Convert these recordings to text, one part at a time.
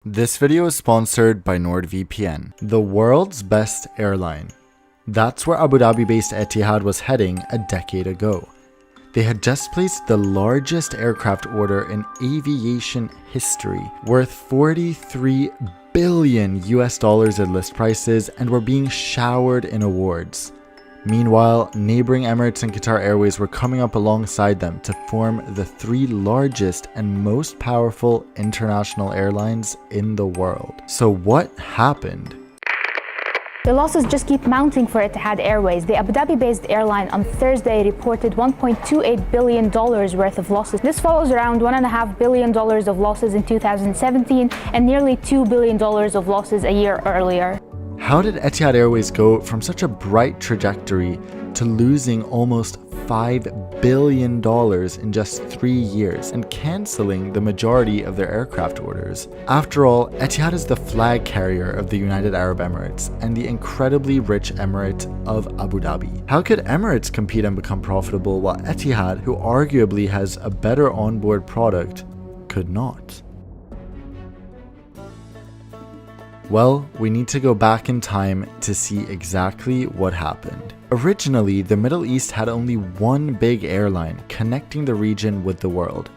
This video is sponsored by NordVPN, the world's best airline. That's where Abu Dhabi-based Etihad was heading a decade ago. They had just placed the largest aircraft order in aviation history, worth $43 billion at list prices, and were being showered in awards. Meanwhile, neighboring Emirates and Qatar Airways were coming up alongside them to form the three largest and most powerful international airlines in the world. So what happened? The losses just keep mounting for Etihad Airways. The Abu Dhabi-based airline on Thursday reported $1.28 billion worth of losses. This follows around $1.5 billion of losses in 2017 and nearly $2 billion of losses a year earlier. How did Etihad Airways go from such a bright trajectory to losing almost $5 billion in just 3 years and cancelling the majority of their aircraft orders? After all, Etihad is the flag carrier of the United Arab Emirates and the incredibly rich emirate of Abu Dhabi. How could Emirates compete and become profitable while Etihad, who arguably has a better onboard product, could not? Well, we need to go back in time to see exactly what happened. Originally, the Middle East had only one big airline connecting the region with the world.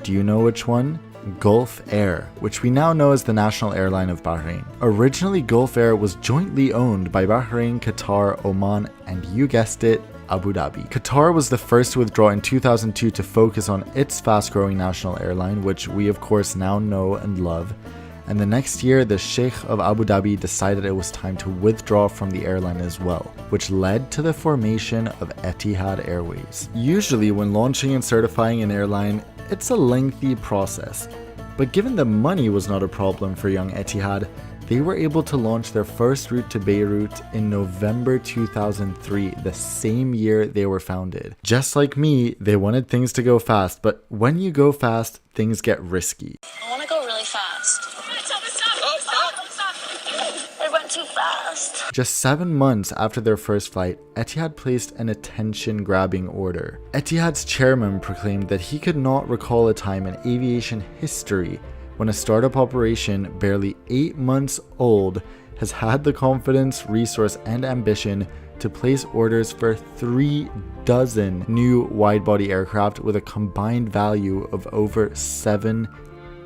Do you know which one? Gulf Air, which we now know as the national airline of Bahrain. Originally, Gulf Air was jointly owned by Bahrain, Qatar, Oman, and you guessed it, Abu Dhabi. Qatar was the first to withdraw in 2002 to focus on its fast-growing national airline, which we of course now know and love. And the next year, the Sheikh of Abu Dhabi decided it was time to withdraw from the airline as well, which led to the formation of Etihad Airways. Usually when launching and certifying an airline, it's a lengthy process. But given the money was not a problem for young Etihad, they were able to launch their first route to Beirut in November 2003, the same year they were founded. Just like me, they wanted things to go fast, but when you go fast, things get risky. I want to go really fast. It went too fast. Just 7 months after their first flight, Etihad placed an attention-grabbing order. Etihad's chairman proclaimed that he could not recall a time in aviation history when a startup operation barely 8 months old has had the confidence, resource, and ambition to place orders for 36 new wide-body aircraft with a combined value of over $7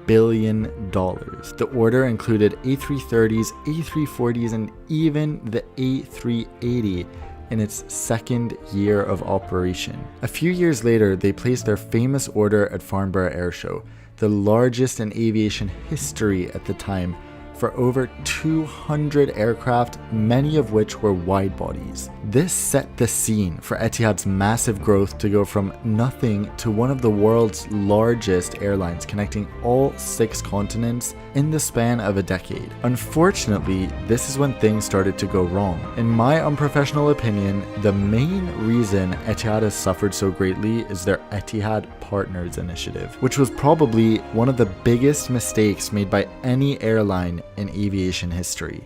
billion. The order included A330s, A340s, and even the A380 in its second year of operation. A few years later, they placed their famous order at Farnborough Airshow, the largest in aviation history at the time, for over 200 aircraft, many of which were wide bodies. This set the scene for Etihad's massive growth to go from nothing to one of the world's largest airlines, connecting all 6 continents in the span of a decade. Unfortunately, this is when things started to go wrong. In my unprofessional opinion, the main reason Etihad has suffered so greatly is their Etihad Partners initiative, which was probably one of the biggest mistakes made by any airline in aviation history.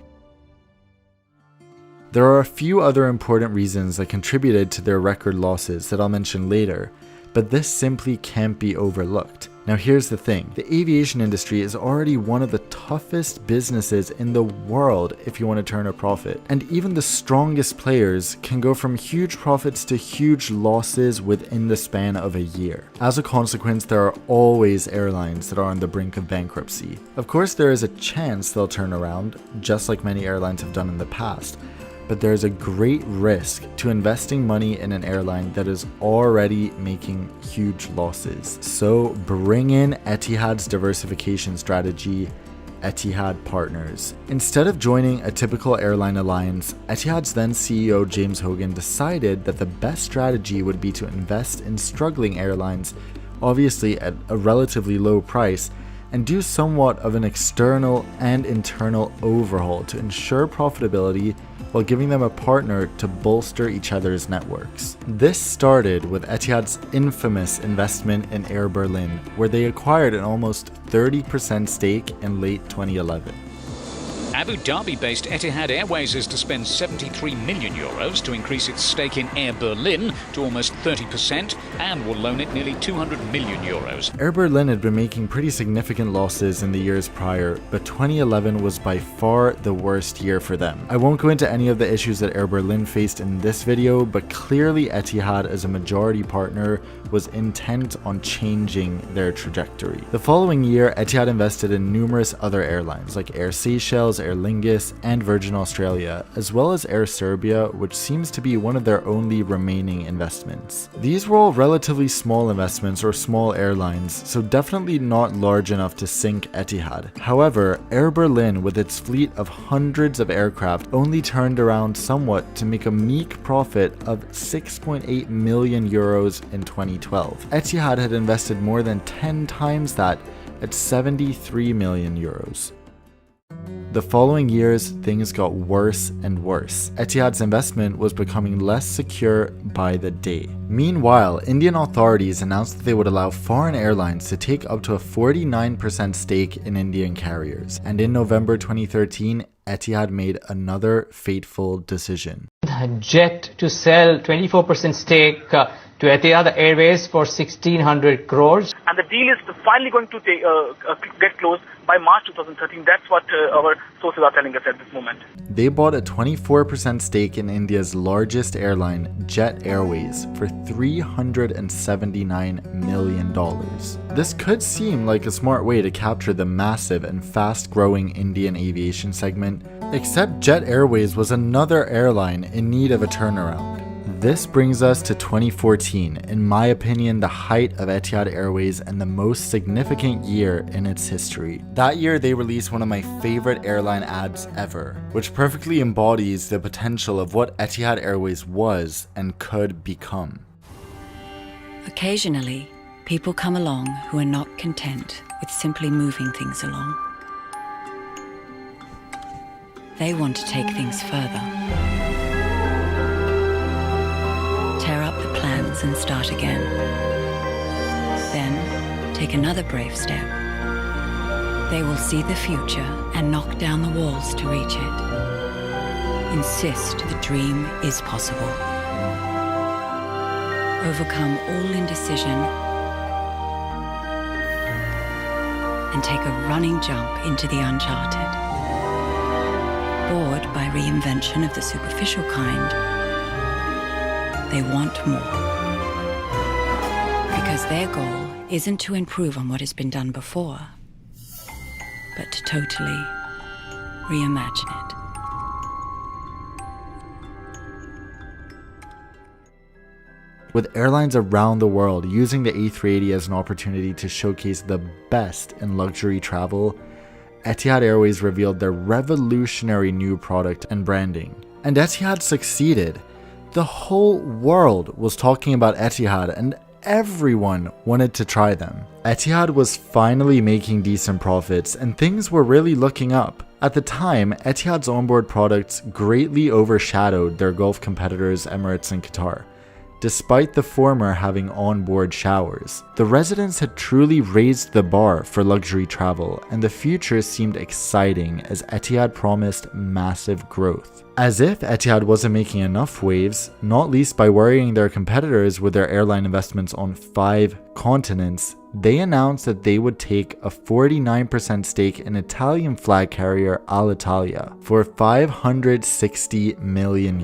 There are a few other important reasons that contributed to their record losses that I'll mention later, but this simply can't be overlooked. Now here's the thing, the aviation industry is already one of the toughest businesses in the world if you want to turn a profit, and even the strongest players can go from huge profits to huge losses within the span of a year. As a consequence, there are always airlines that are on the brink of bankruptcy. Of course, there is a chance they'll turn around, just like many airlines have done in the past, but there is a great risk to investing money in an airline that is already making huge losses. So bring in Etihad's diversification strategy, Etihad Partners. Instead of joining a typical airline alliance, Etihad's then CEO James Hogan decided that the best strategy would be to invest in struggling airlines, obviously at a relatively low price, and do somewhat of an external and internal overhaul to ensure profitability while giving them a partner to bolster each other's networks. This started with Etihad's infamous investment in Air Berlin, where they acquired an almost 30% stake in late 2011. Abu Dhabi-based Etihad Airways is to spend €73 million to increase its stake in Air Berlin to almost 30% and will loan it nearly €200 million. Air Berlin had been making pretty significant losses in the years prior, but 2011 was by far the worst year for them. I won't go into any of the issues that Air Berlin faced in this video, but clearly Etihad as a majority partner was intent on changing their trajectory. The following year, Etihad invested in numerous other airlines like Air Seychelles, Air Lingus, and Virgin Australia, as well as Air Serbia, which seems to be one of their only remaining investments. These were all relatively small investments or small airlines, so definitely not large enough to sink Etihad. However, Air Berlin, with its fleet of hundreds of aircraft, only turned around somewhat to make a meek profit of €6.8 million in 2012. Etihad had invested more than 10 times that at €73 million. The following years, things got worse and worse. Etihad's investment was becoming less secure by the day. Meanwhile, Indian authorities announced that they would allow foreign airlines to take up to a 49% stake in Indian carriers. And in November 2013, Etihad made another fateful decision. Jet to sell 24% stake to Etihad Airways for 1,600 crores. And the deal is finally going to get closed by March 2013. That's what our sources are telling us at this moment. They bought a 24% stake in India's largest airline, Jet Airways, for $379 million. This could seem like a smart way to capture the massive and fast-growing Indian aviation segment, except Jet Airways was another airline in need of a turnaround. This brings us to 2014, in my opinion the height of Etihad Airways and the most significant year in its history. That year they released one of my favorite airline ads ever, which perfectly embodies the potential of what Etihad Airways was and could become. Occasionally, people come along who are not content with simply moving things along. They want to take things further. Tear up the plans and start again. Then, take another brave step. They will see the future and knock down the walls to reach it. Insist the dream is possible. Overcome all indecision and take a running jump into the uncharted. Bored by reinvention of the superficial kind, they want more. Because their goal isn't to improve on what has been done before, but to totally reimagine it. With airlines around the world using the A380 as an opportunity to showcase the best in luxury travel, Etihad Airways revealed their revolutionary new product and branding. And Etihad succeeded. The whole world was talking about Etihad and everyone wanted to try them. Etihad was finally making decent profits and things were really looking up. At the time, Etihad's onboard products greatly overshadowed their Gulf competitors Emirates and Qatar, despite the former having onboard showers. The residents had truly raised the bar for luxury travel, and the future seemed exciting as Etihad promised massive growth. As if Etihad wasn't making enough waves, not least by worrying their competitors with their airline investments on 5 continents, they announced that they would take a 49% stake in Italian flag carrier Alitalia for €560 million.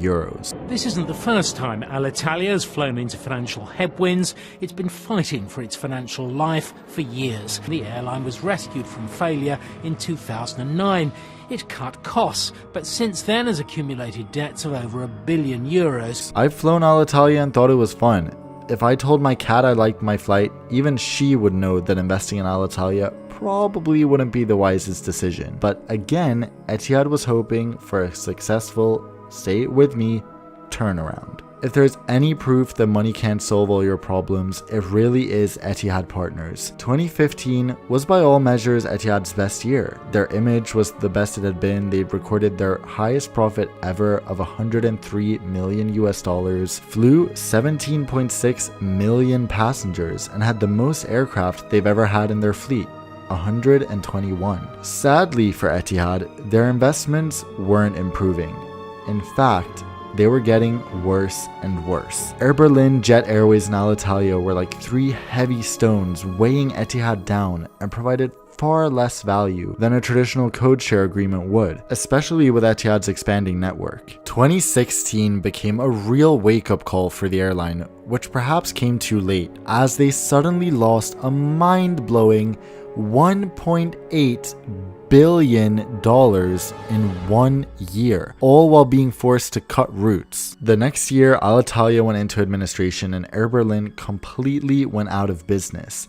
This isn't the first time Alitalia has flown into financial headwinds. It's been fighting for its financial life for years. The airline was rescued from failure in 2009. It cut costs, but since then has accumulated debts of over €1 billion. I've flown Alitalia and thought it was fun. If I told my cat I liked my flight, even she would know that investing in Alitalia probably wouldn't be the wisest decision. But again, Etihad was hoping for a successful, say it with me, turnaround. If there's any proof that money can't solve all your problems, it really is Etihad Partners. 2015 was by all measures Etihad's best year. Their image was the best it had been. They'd recorded their highest profit ever of $103 million, flew 17.6 million passengers, and had the most aircraft they've ever had in their fleet. 121. Sadly for Etihad, their investments weren't improving. In fact, they were getting worse and worse. Air Berlin, Jet Airways, and Alitalia were like three heavy stones weighing Etihad down and provided far less value than a traditional code share agreement would, especially with Etihad's expanding network. 2016 became a real wake-up call for the airline, which perhaps came too late, as they suddenly lost a mind-blowing $1.8 billion in 1 year, all while being forced to cut routes. The next year, Alitalia went into administration and Air Berlin completely went out of business.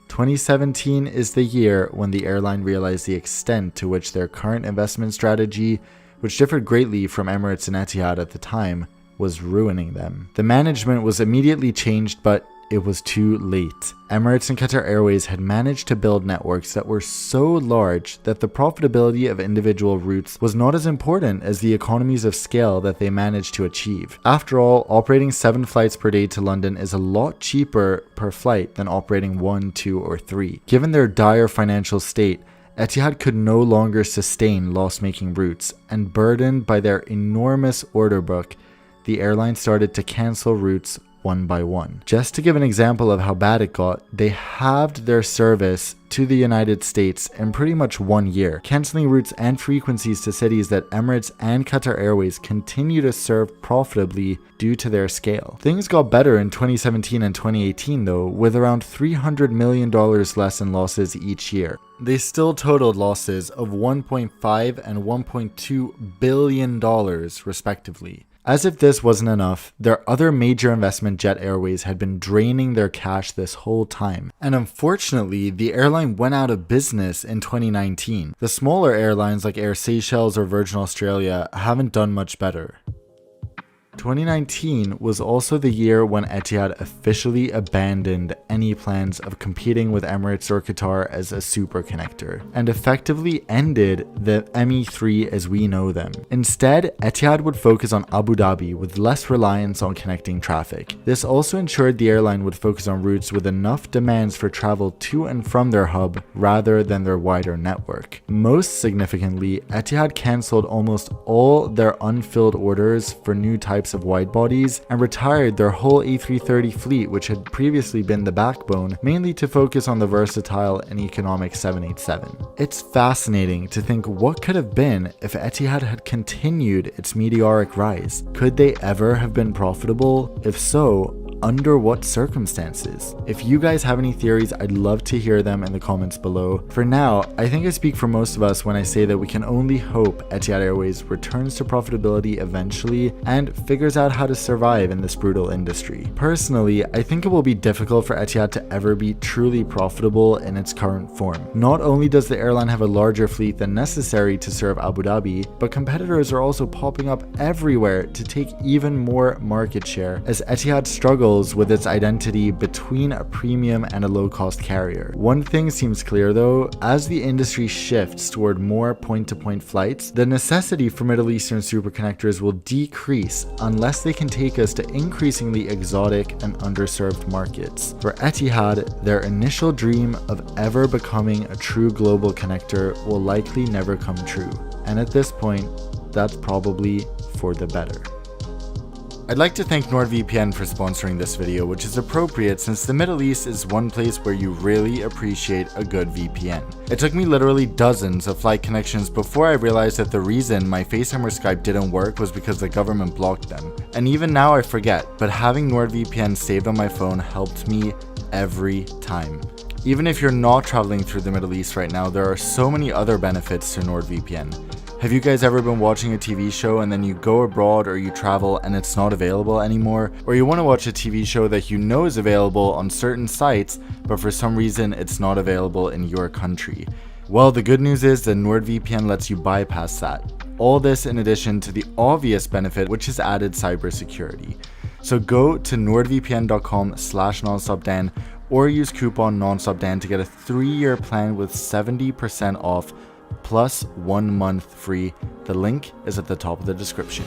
2017 is the year when the airline realized the extent to which their current investment strategy, which differed greatly from Emirates and Etihad at the time, was ruining them. The management was immediately changed, but it was too late. Emirates and Qatar Airways had managed to build networks that were so large that the profitability of individual routes was not as important as the economies of scale that they managed to achieve. After all, operating 7 flights per day to London is a lot cheaper per flight than operating 1, 2, or 3. Given their dire financial state, Etihad could no longer sustain loss-making routes, and burdened by their enormous order book, the airline started to cancel routes one by one. Just to give an example of how bad it got, they halved their service to the United States in pretty much 1 year, canceling routes and frequencies to cities that Emirates and Qatar Airways continue to serve profitably due to their scale. Things got better in 2017 and 2018 though, with around $300 million less in losses each year. They still totaled losses of $1.5 and $1.2 billion respectively. As if this wasn't enough, their other major investment, Jet Airways, had been draining their cash this whole time. And unfortunately, the airline went out of business in 2019. The smaller airlines like Air Seychelles or Virgin Australia haven't done much better. 2019 was also the year when Etihad officially abandoned any plans of competing with Emirates or Qatar as a super connector, and effectively ended the ME3 as we know them. Instead, Etihad would focus on Abu Dhabi with less reliance on connecting traffic. This also ensured the airline would focus on routes with enough demands for travel to and from their hub rather than their wider network. Most significantly, Etihad cancelled almost all their unfilled orders for new types of wide bodies and retired their whole A330 fleet, which had previously been the backbone, mainly to focus on the versatile and economic 787. It's fascinating to think what could have been if Etihad had continued its meteoric rise. Could they ever have been profitable? If so, under what circumstances? If you guys have any theories, I'd love to hear them in the comments below. For now, I think I speak for most of us when I say that we can only hope Etihad Airways returns to profitability eventually and figures out how to survive in this brutal industry. Personally, I think it will be difficult for Etihad to ever be truly profitable in its current form. Not only does the airline have a larger fleet than necessary to serve Abu Dhabi, but competitors are also popping up everywhere to take even more market share as Etihad struggles with its identity between a premium and a low-cost carrier. One thing seems clear though, as the industry shifts toward more point-to-point flights, the necessity for Middle Eastern superconnectors will decrease unless they can take us to increasingly exotic and underserved markets. For Etihad, their initial dream of ever becoming a true global connector will likely never come true. And at this point, that's probably for the better. I'd like to thank NordVPN for sponsoring this video, which is appropriate since the Middle East is one place where you really appreciate a good VPN. It took me literally dozens of flight connections before I realized that the reason my FaceTime or Skype didn't work was because the government blocked them. And even now I forget, but having NordVPN saved on my phone helped me every time. Even if you're not traveling through the Middle East right now, there are so many other benefits to NordVPN. Have you guys ever been watching a TV show and then you go abroad or you travel and it's not available anymore? Or you want to watch a TV show that you know is available on certain sites, but for some reason it's not available in your country? Well, the good news is that NordVPN lets you bypass that. All this in addition to the obvious benefit, which is added cybersecurity. So go to nordvpn.com/nonstopdan or use coupon nonstopdan to get a 3-year plan with 70% off plus 1 month free. The link is at the top of the description.